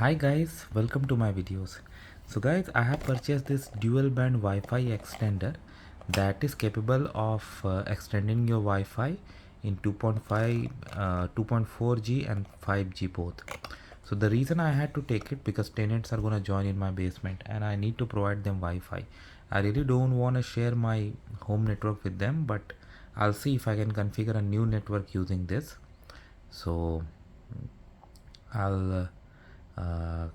Hi guys, welcome to my videos. So guys, I have purchased this dual band Wi-Fi extender that is capable of extending your Wi-Fi in 2.5, 2.4G and 5G both. So the reason I had to take it because tenants are gonna join in my basement and I need to provide them Wi-Fi. I really don't want to share my home network with them, but I'll see if I can configure a new network using this. So I'll uh,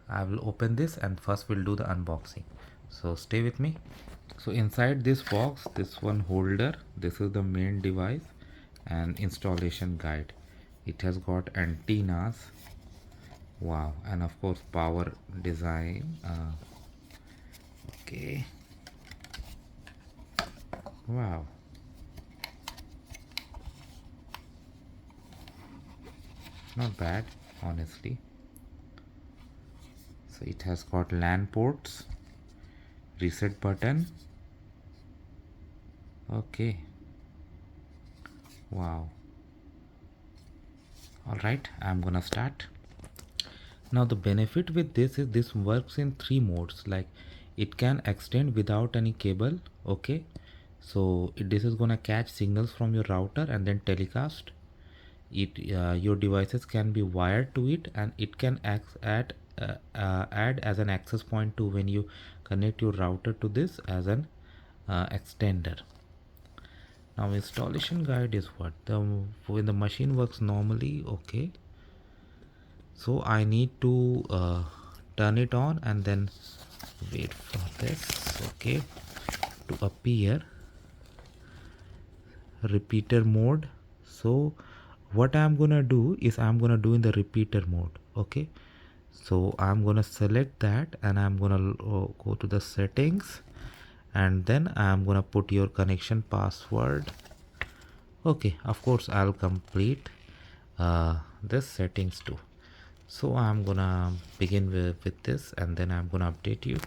I will open this and first we'll do the unboxing, so stay with me. So inside this box, this one holder, this is the main device and installation guide. It has got antennas, wow, and of course power design. Okay, wow, not bad honestly. So it has got LAN ports, reset button. Okay, wow. All right, I'm gonna start. Now the benefit with this is this works in three modes. Like it can extend without any cable. Okay, so this is gonna catch signals from your router and then telecast it. Your devices can be wired to it, and it can add as an access point to when you connect your router to this as an extender. Now installation guide is what the when the machine works normally. Okay, so I need to turn it on and then wait for this, okay, to appear repeater mode. So what I'm gonna do is I'm gonna do in the repeater mode. Okay, so I'm gonna select that and I'm gonna go to the settings, and then I'm gonna put your connection password. Okay, of course I'll complete this settings too. So I'm gonna begin with this and then I'm gonna update you.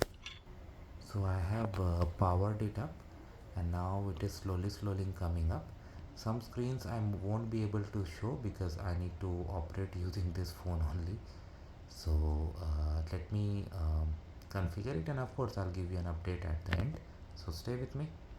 So I have powered it up and now it is slowly coming up. Some screens I won't be able to show because I need to operate using this phone only. So let me configure it, and of course I'll give you an update at the end, so stay with me.